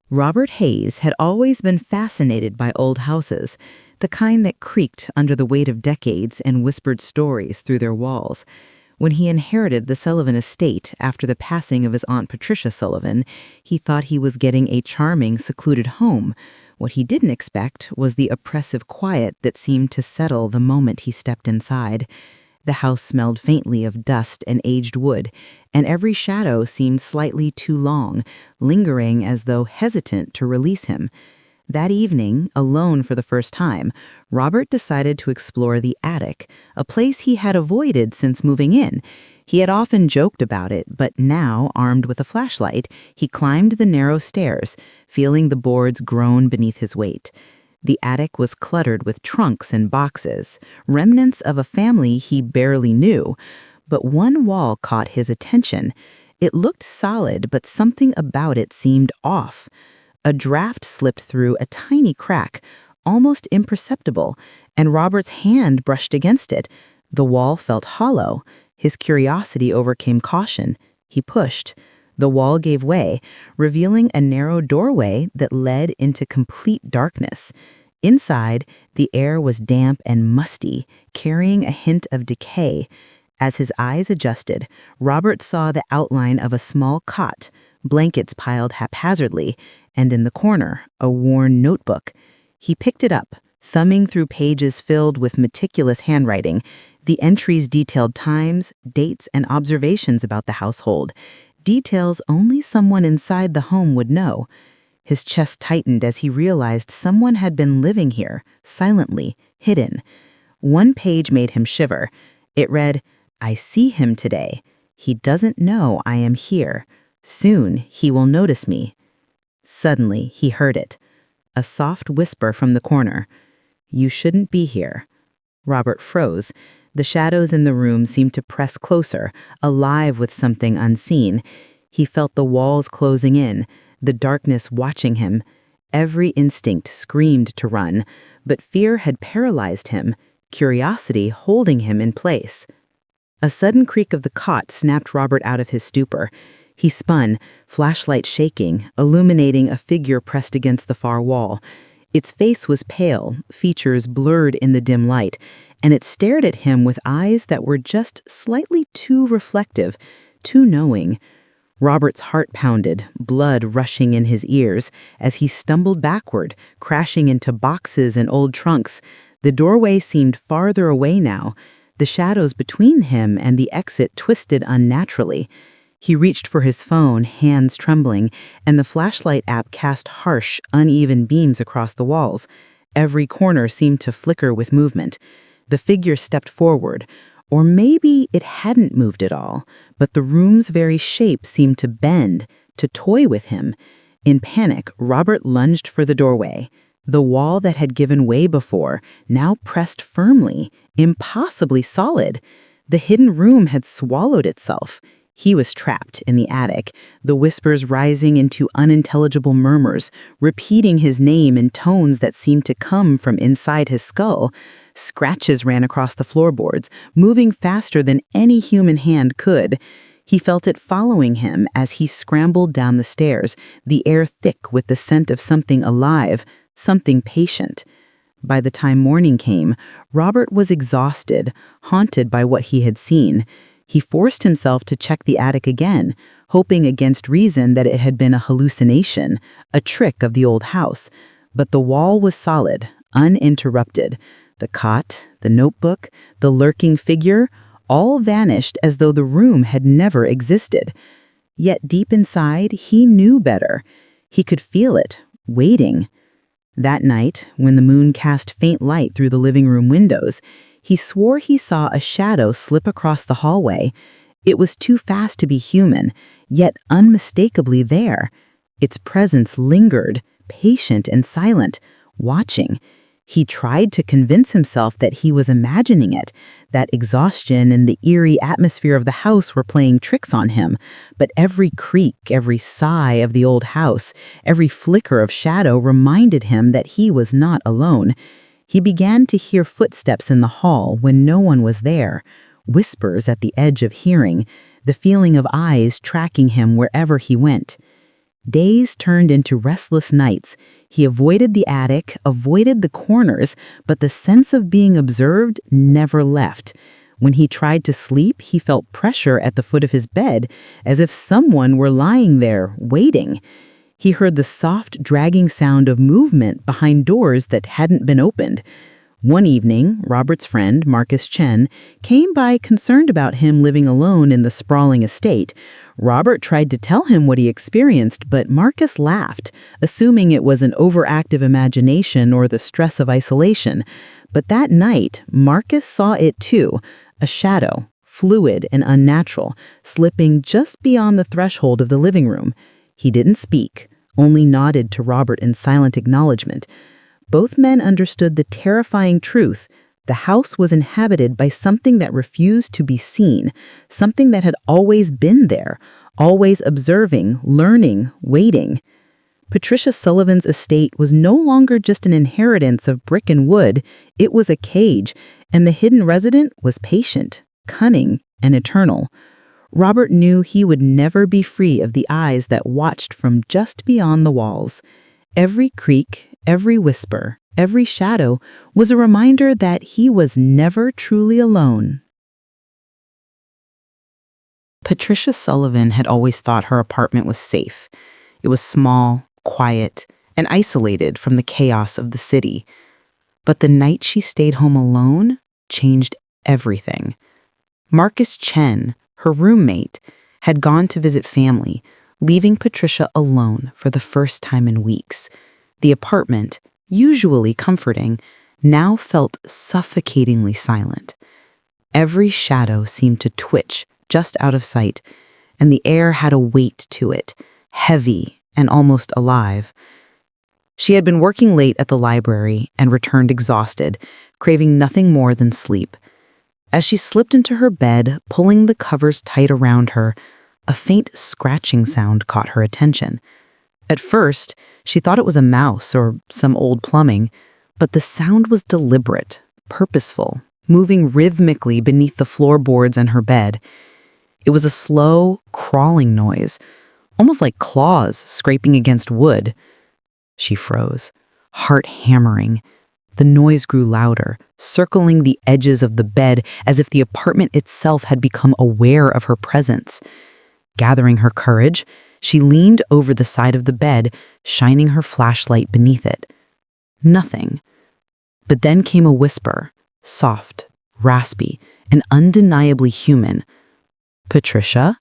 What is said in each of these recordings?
Robert Hayes had always been fascinated by old houses, the kind that creaked under the weight of decades and whispered stories through their walls. When he inherited the Sullivan estate after the passing of his Aunt Patricia Sullivan, he thought he was getting a charming, secluded home. What he didn't expect was the oppressive quiet that seemed to settle the moment he stepped inside. The house smelled faintly of dust and aged wood, and every shadow seemed slightly too long, lingering as though hesitant to release him. That evening, alone for the first time, Robert decided to explore the attic, a place he had avoided since moving in. He had often joked about it, but now, armed with a flashlight, he climbed the narrow stairs, feeling the boards groan beneath his weight. The attic was cluttered with trunks and boxes, remnants of a family he barely knew. But one wall caught his attention. It looked solid, but something about it seemed off. A draft slipped through a tiny crack, almost imperceptible, and Robert's hand brushed against it. The wall felt hollow. His curiosity overcame caution. He pushed. The wall gave way, revealing a narrow doorway that led into complete darkness. Inside, the air was damp and musty, carrying a hint of decay. As his eyes adjusted, Robert saw the outline of a small cot, blankets piled haphazardly, and in the corner, a worn notebook. He picked it up, thumbing through pages filled with meticulous handwriting. The entries detailed times, dates, and observations about the household. Details only someone inside the home would know. His chest tightened as he realized someone had been living here, silently, hidden. One page made him shiver. It read, "I see him today. He doesn't know I am here. Soon he will notice me." Suddenly, he heard it. A soft whisper from the corner. "You shouldn't be here." Robert froze. The shadows in the room seemed to press closer, alive with something unseen. He felt the walls closing in, the darkness watching him. Every instinct screamed to run, but fear had paralyzed him, curiosity holding him in place. A sudden creak of the cot snapped Robert out of his stupor. He spun, flashlight shaking, illuminating a figure pressed against the far wall. Its face was pale, features blurred in the dim light, and it stared at him with eyes that were just slightly too reflective, too knowing. Robert's heart pounded, blood rushing in his ears, as he stumbled backward, crashing into boxes and old trunks. The doorway seemed farther away now. The shadows between him and the exit twisted unnaturally. He reached for his phone, hands trembling, and the flashlight app cast harsh, uneven beams across the walls. Every corner seemed to flicker with movement. The figure stepped forward, or maybe it hadn't moved at all, but the room's very shape seemed to bend, to toy with him. In panic, Robert lunged for the doorway. The wall that had given way before now pressed firmly, impossibly solid. The hidden room had swallowed itself. He was trapped in the attic, the whispers rising into unintelligible murmurs, repeating his name in tones that seemed to come from inside his skull. Scratches ran across the floorboards, moving faster than any human hand could. He felt it following him as he scrambled down the stairs, the air thick with the scent of something alive, something patient. By the time morning came, Robert was exhausted, haunted by what he had seen. He forced himself to check the attic again, hoping against reason that it had been a hallucination, a trick of the old house. But the wall was solid, uninterrupted. The cot, the notebook, the lurking figure, all vanished as though the room had never existed. Yet deep inside, he knew better. He could feel it, waiting. That night, when the moon cast faint light through the living room windows, he swore he saw a shadow slip across the hallway. It was too fast to be human, yet unmistakably there. Its presence lingered, patient and silent, watching. He tried to convince himself that he was imagining it, that exhaustion and the eerie atmosphere of the house were playing tricks on him. But every creak, every sigh of the old house, every flicker of shadow reminded him that he was not alone. He began to hear footsteps in the hall when no one was there, whispers at the edge of hearing, the feeling of eyes tracking him wherever he went. Days turned into restless nights. He avoided the attic, avoided the corners, but the sense of being observed never left. When he tried to sleep, he felt pressure at the foot of his bed, as if someone were lying there, waiting. He heard the soft, dragging sound of movement behind doors that hadn't been opened. One evening, Robert's friend, Marcus Chen, came by concerned about him living alone in the sprawling estate. Robert tried to tell him what he experienced, but Marcus laughed, assuming it was an overactive imagination or the stress of isolation. But that night, Marcus saw it too, a shadow, fluid and unnatural, slipping just beyond the threshold of the living room. He didn't speak, only nodded to Robert in silent acknowledgement. Both men understood the terrifying truth. The house was inhabited by something that refused to be seen, something that had always been there, always observing, learning, waiting. Patricia Sullivan's estate was no longer just an inheritance of brick and wood, it was a cage, and the hidden resident was patient, cunning, and eternal. Robert knew he would never be free of the eyes that watched from just beyond the walls. Every creak, every whisper, every shadow was a reminder that he was never truly alone. Patricia Sullivan had always thought her apartment was safe. It was small, quiet, and isolated from the chaos of the city. But the night she stayed home alone changed everything. Marcus Chen, her roommate, had gone to visit family, leaving Patricia alone for the first time in weeks. The apartment, usually comforting, now felt suffocatingly silent. Every shadow seemed to twitch just out of sight, and the air had a weight to it, heavy and almost alive. She had been working late at the library and returned exhausted, craving nothing more than sleep. As she slipped into her bed, pulling the covers tight around her, a faint scratching sound caught her attention. At first, she thought it was a mouse or some old plumbing, but the sound was deliberate, purposeful, moving rhythmically beneath the floorboards and her bed. It was a slow, crawling noise, almost like claws scraping against wood. She froze, heart hammering. The noise grew louder, circling the edges of the bed as if the apartment itself had become aware of her presence. Gathering her courage, she leaned over the side of the bed, shining her flashlight beneath it. Nothing. But then came a whisper, soft, raspy, and undeniably human. "Patricia?"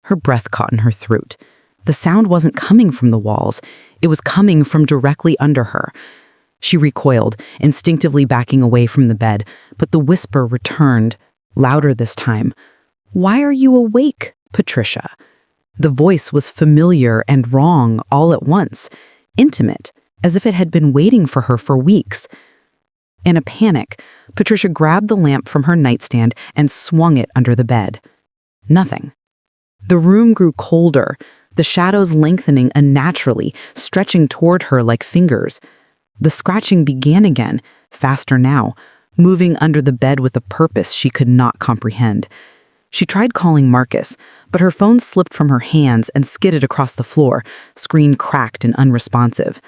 Her breath caught in her throat. The sound wasn't coming from the walls. It was coming from directly under her. She recoiled, instinctively backing away from the bed, but the whisper returned, louder this time. "Why are you awake, Patricia?" The voice was familiar and wrong all at once, intimate, as if it had been waiting for her for weeks. In a panic, Patricia grabbed the lamp from her nightstand and swung it under the bed. Nothing. The room grew colder, the shadows lengthening unnaturally, stretching toward her like fingers. The scratching began again, faster now, moving under the bed with a purpose she could not comprehend. She tried calling Marcus, but her phone slipped from her hands and skidded across the floor, screen cracked and unresponsive.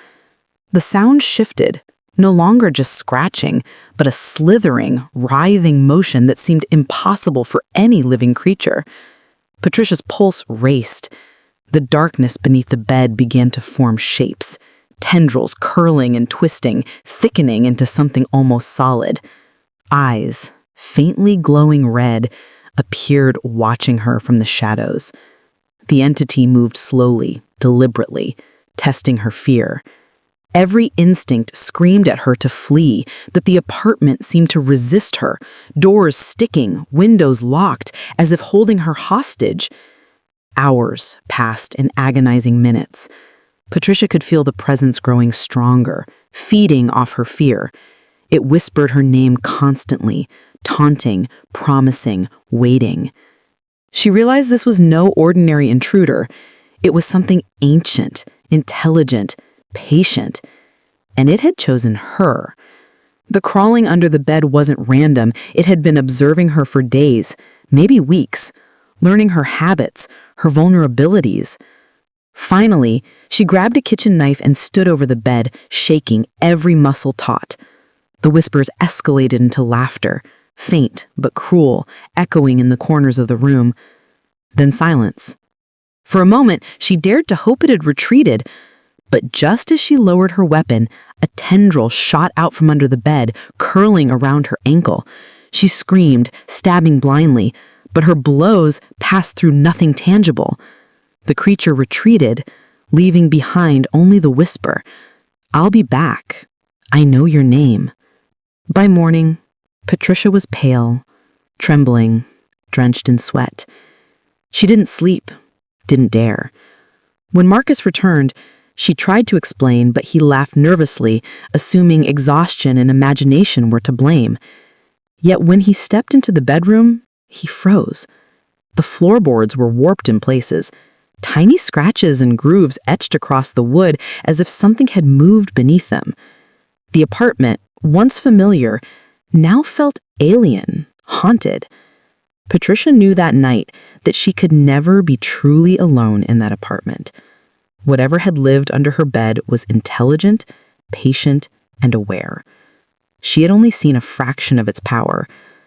The sound shifted, no longer just scratching, but a slithering, writhing motion that seemed impossible for any living creature. Patricia's pulse raced. The darkness beneath the bed began to form shapes, tendrils curling and twisting, thickening into something almost solid. Eyes, faintly glowing red, appeared watching her from the shadows. The entity moved slowly, deliberately, testing her fear. Every instinct screamed at her to flee, that the apartment seemed to resist her, doors sticking, windows locked, as if holding her hostage. Hours passed in agonizing minutes. Patricia could feel the presence growing stronger, feeding off her fear. It whispered her name constantly, taunting, promising, waiting. She realized this was no ordinary intruder. It was something ancient, intelligent, patient, and it had chosen her. The crawling under the bed wasn't random. It had been observing her for days, maybe weeks, learning her habits, her vulnerabilities. Finally, she grabbed a kitchen knife and stood over the bed, shaking every muscle taut. The whispers escalated into laughter, faint but cruel, echoing in the corners of the room. Then silence. For a moment, she dared to hope it had retreated, but just as she lowered her weapon, a tendril shot out from under the bed, curling around her ankle. She screamed, stabbing blindly, but her blows passed through nothing tangible. The creature retreated, leaving behind only the whisper, "I'll be back. I know your name." By morning, Patricia was pale, trembling, drenched in sweat. She didn't sleep, didn't dare. When Marcus returned, she tried to explain, but he laughed nervously, assuming exhaustion and imagination were to blame. Yet when he stepped into the bedroom, he froze. The floorboards were warped in places. Tiny scratches and grooves etched across the wood as if something had moved beneath them. The apartment, once familiar, now felt alien, haunted. Patricia knew that night that she could never be truly alone in that apartment. Whatever had lived under her bed was intelligent, patient, and aware. She had only seen a fraction of its power,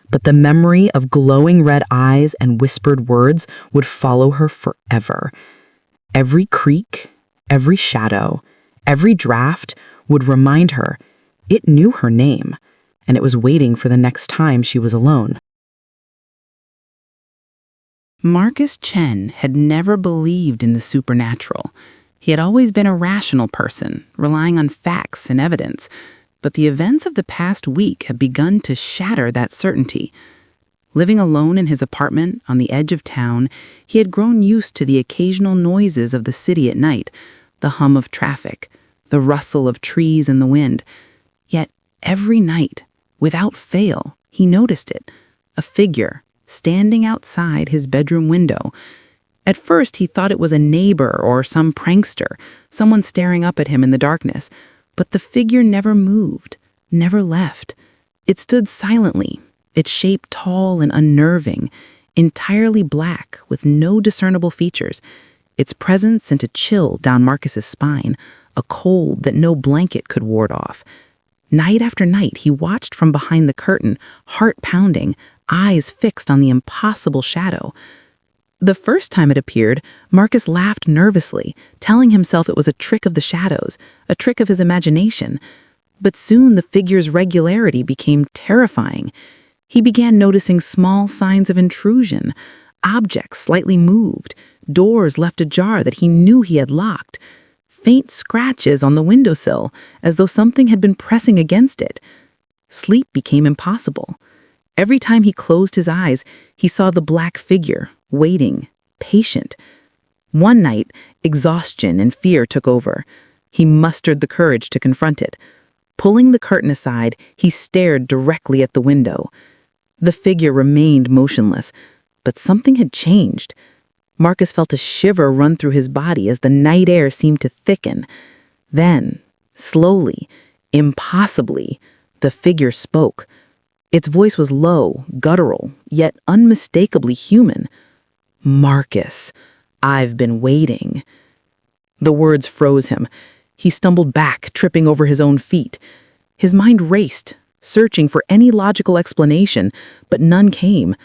but the memory of glowing red eyes and whispered words would follow her forever. Every creak, every shadow, every draft would remind her it knew her name, and it was waiting for the next time she was alone. Marcus Chen had never believed in the supernatural. He had always been a rational person, relying on facts and evidence, but the events of the past week had begun to shatter that certainty. Living alone in his apartment on the edge of town, he had grown used to the occasional noises of the city at night, the hum of traffic, the rustle of trees in the wind. Yet every night, without fail, he noticed it, a figure standing outside his bedroom window. At first, he thought it was a neighbor or some prankster, someone staring up at him in the darkness. But the figure never moved, never left. It stood silently, its shape tall and unnerving, entirely black with no discernible features. Its presence sent a chill down Marcus's spine, a cold that no blanket could ward off. Night after night, he watched from behind the curtain, heart pounding, eyes fixed on the impossible shadow. The first time it appeared, Marcus laughed nervously, telling himself it was a trick of the shadows, a trick of his imagination. But soon the figure's regularity became terrifying. He began noticing small signs of intrusion, objects slightly moved, doors left ajar that he knew he had locked, faint scratches on the windowsill, as though something had been pressing against it. Sleep became impossible. Every time he closed his eyes, he saw the black figure, waiting, patient. One night, exhaustion and fear took over. He mustered the courage to confront it. Pulling the curtain aside, he stared directly at the window. The figure remained motionless, but something had changed. Marcus felt a shiver run through his body as the night air seemed to thicken. Then, slowly, impossibly, the figure spoke. Its voice was low, guttural, yet unmistakably human. "Marcus, I've been waiting." The words froze him. He stumbled back, tripping over his own feet. His mind raced, searching for any logical explanation, but none came.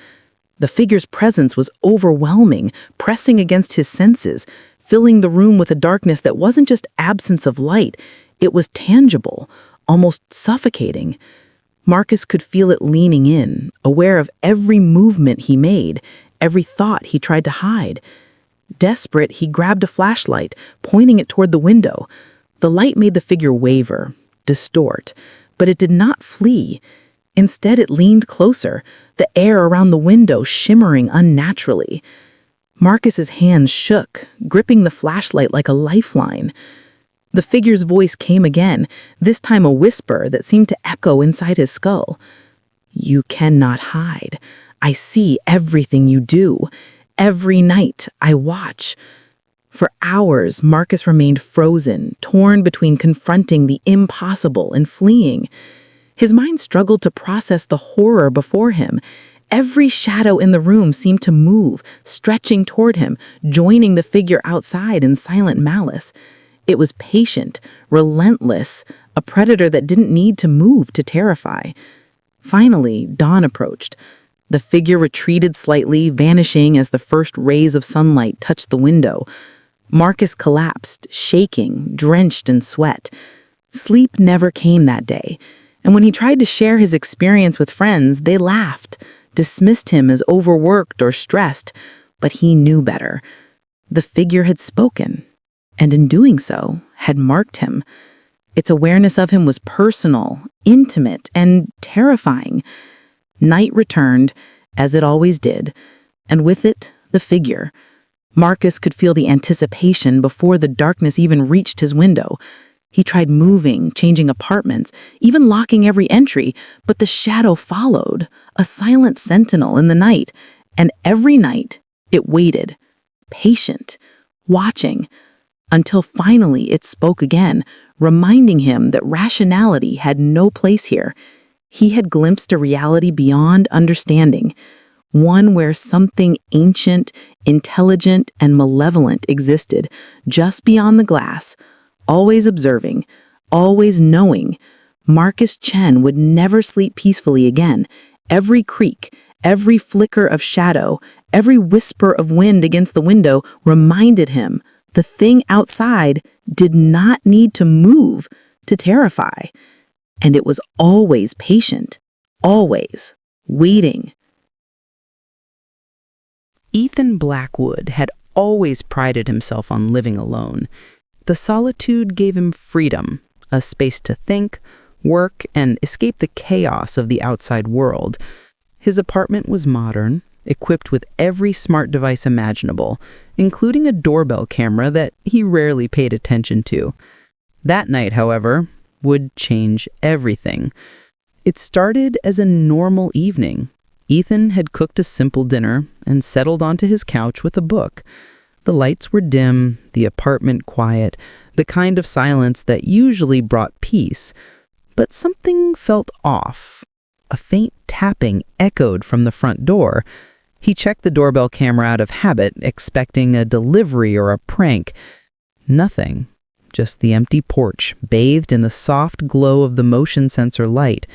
The figure's presence was overwhelming, pressing against his senses, filling the room with a darkness that wasn't just absence of light, it was tangible, almost suffocating. Marcus could feel it leaning in, aware of every movement he made, every thought he tried to hide. Desperate, he grabbed a flashlight, pointing it toward the window. The light made the figure waver, distort, but it did not flee. Instead, it leaned closer, the air around the window shimmering unnaturally. Marcus's hands shook, gripping the flashlight like a lifeline. The figure's voice came again, this time a whisper that seemed to echo inside his skull. "You cannot hide. I see everything you do. Every night I watch." For hours, Marcus remained frozen, torn between confronting the impossible and fleeing. His mind struggled to process the horror before him. Every shadow in the room seemed to move, stretching toward him, joining the figure outside in silent malice. It was patient, relentless, a predator that didn't need to move to terrify. Finally, dawn approached. The figure retreated slightly, vanishing as the first rays of sunlight touched the window. Marcus collapsed, shaking, drenched in sweat. Sleep never came that day, and when he tried to share his experience with friends, they laughed, dismissed him as overworked or stressed, but he knew better. The figure had spoken, and in doing so, had marked him. Its awareness of him was personal, intimate, and terrifying. Night returned, as it always did, and with it, the figure. Marcus could feel the anticipation before the darkness even reached his window. He tried moving, changing apartments, even locking every entry, but the shadow followed, a silent sentinel in the night, and every night it waited, patient, watching, until finally it spoke again, reminding him that rationality had no place here. He had glimpsed a reality beyond understanding, one where something ancient, intelligent, and malevolent existed just beyond the glass, always observing, always knowing. Marcus Chen would never sleep peacefully again. Every creak, every flicker of shadow, every whisper of wind against the window reminded him the thing outside did not need to move to terrify. And it was always patient, always waiting. Ethan Blackwood had always prided himself on living alone. The solitude gave him freedom, a space to think, work, and escape the chaos of the outside world. His apartment was modern, equipped with every smart device imaginable, including a doorbell camera that he rarely paid attention to. That night, however, would change everything. It started as a normal evening. Ethan had cooked a simple dinner and settled onto his couch with a book. The lights were dim, the apartment quiet, the kind of silence that usually brought peace. But something felt off. A faint tapping echoed from the front door. He checked the doorbell camera out of habit, expecting a delivery or a prank. Nothing. Just the empty porch, bathed in the soft glow of the motion sensor light.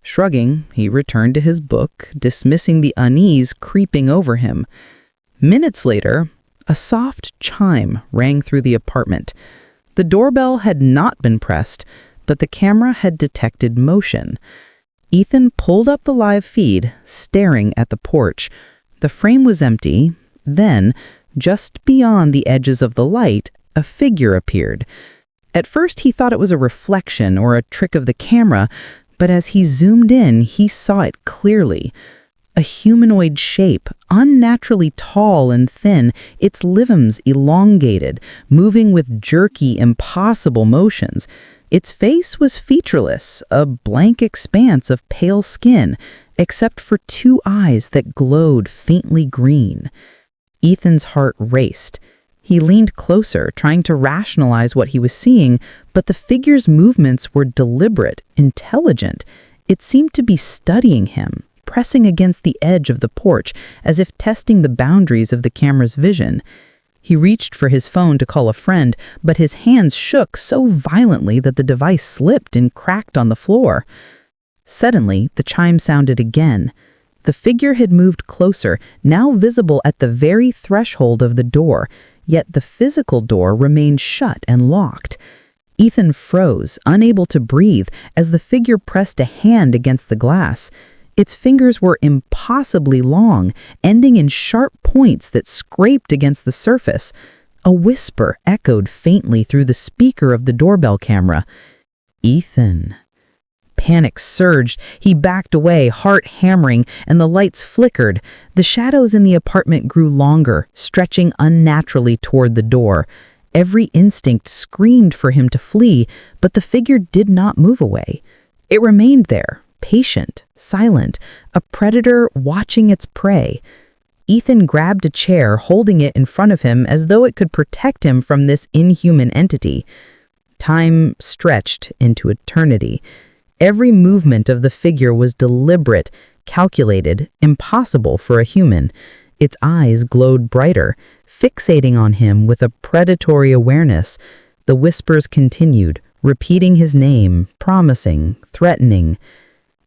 Shrugging, he returned to his book, dismissing the unease creeping over him. Minutes later, a soft chime rang through the apartment. The doorbell had not been pressed, but the camera had detected motion. Ethan pulled up the live feed, staring at the porch. The frame was empty. Then, just beyond the edges of the light, a figure appeared. At first, he thought it was a reflection or a trick of the camera, but as he zoomed in, he saw it clearly. A humanoid shape, unnaturally tall and thin, its limbs elongated, moving with jerky, impossible motions. Its face was featureless, a blank expanse of pale skin, except for two eyes that glowed faintly green. Ethan's heart raced. He leaned closer, trying to rationalize what he was seeing, but the figure's movements were deliberate, intelligent. It seemed to be studying him, pressing against the edge of the porch, as if testing the boundaries of the camera's vision. He reached for his phone to call a friend, but his hands shook so violently that the device slipped and cracked on the floor. Suddenly, the chime sounded again. The figure had moved closer, now visible at the very threshold of the door, yet the physical door remained shut and locked. Ethan froze, unable to breathe, as the figure pressed a hand against the glass. Its fingers were impossibly long, ending in sharp points that scraped against the surface. A whisper echoed faintly through the speaker of the doorbell camera. "Ethan." Panic surged. He backed away, heart hammering, and the lights flickered. The shadows in the apartment grew longer, stretching unnaturally toward the door. Every instinct screamed for him to flee, but the figure did not move away. It remained there, patient, silent, a predator watching its prey. Ethan grabbed a chair, holding it in front of him as though it could protect him from this inhuman entity. Time stretched into eternity. Every movement of the figure was deliberate, calculated, impossible for a human. Its eyes glowed brighter, fixating on him with a predatory awareness. The whispers continued, repeating his name, promising, threatening.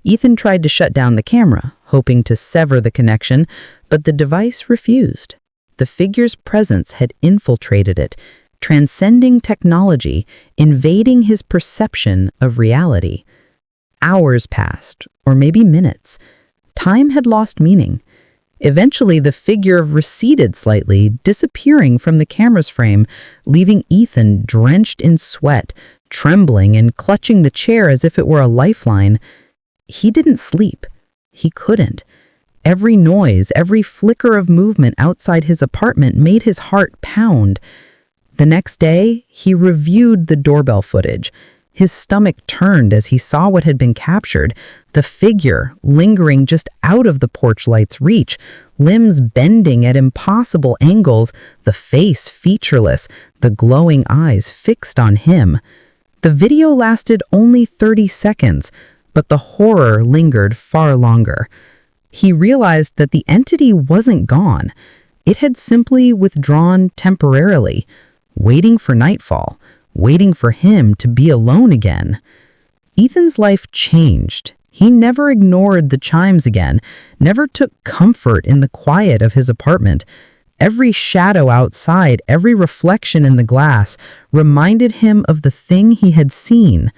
Ethan tried to shut down the camera, hoping to sever the connection, but the device refused. The figure's presence had infiltrated it, transcending technology, invading his perception of reality. Hours passed, or maybe minutes. Time had lost meaning. Eventually, the figure receded slightly, disappearing from the camera's frame, leaving Ethan drenched in sweat, trembling and clutching the chair as if it were a lifeline. He didn't sleep. He couldn't. Every noise, every flicker of movement outside his apartment made his heart pound. The next day, he reviewed the doorbell footage. His stomach turned as he saw what had been captured, the figure lingering just out of the porch light's reach, limbs bending at impossible angles, the face featureless, the glowing eyes fixed on him. The video lasted only 30 seconds, but the horror lingered far longer. He realized that the entity wasn't gone. It had simply withdrawn temporarily, waiting for nightfall, waiting for him to be alone again. Ethan's life changed. He never ignored the chimes again, never took comfort in the quiet of his apartment. Every shadow outside, every reflection in the glass reminded him of the thing he had seen.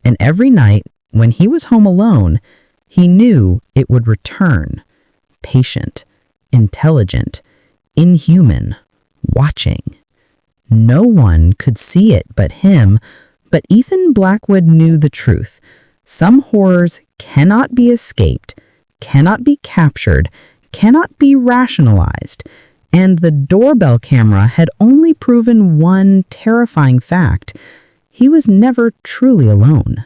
And every night, when he was home alone, he knew it would return. Patient, intelligent, inhuman, watching. No one could see it but him, but Ethan Blackwood knew the truth. Some horrors cannot be escaped, cannot be captured, cannot be rationalized. And the doorbell camera had only proven one terrifying fact: he was never truly alone.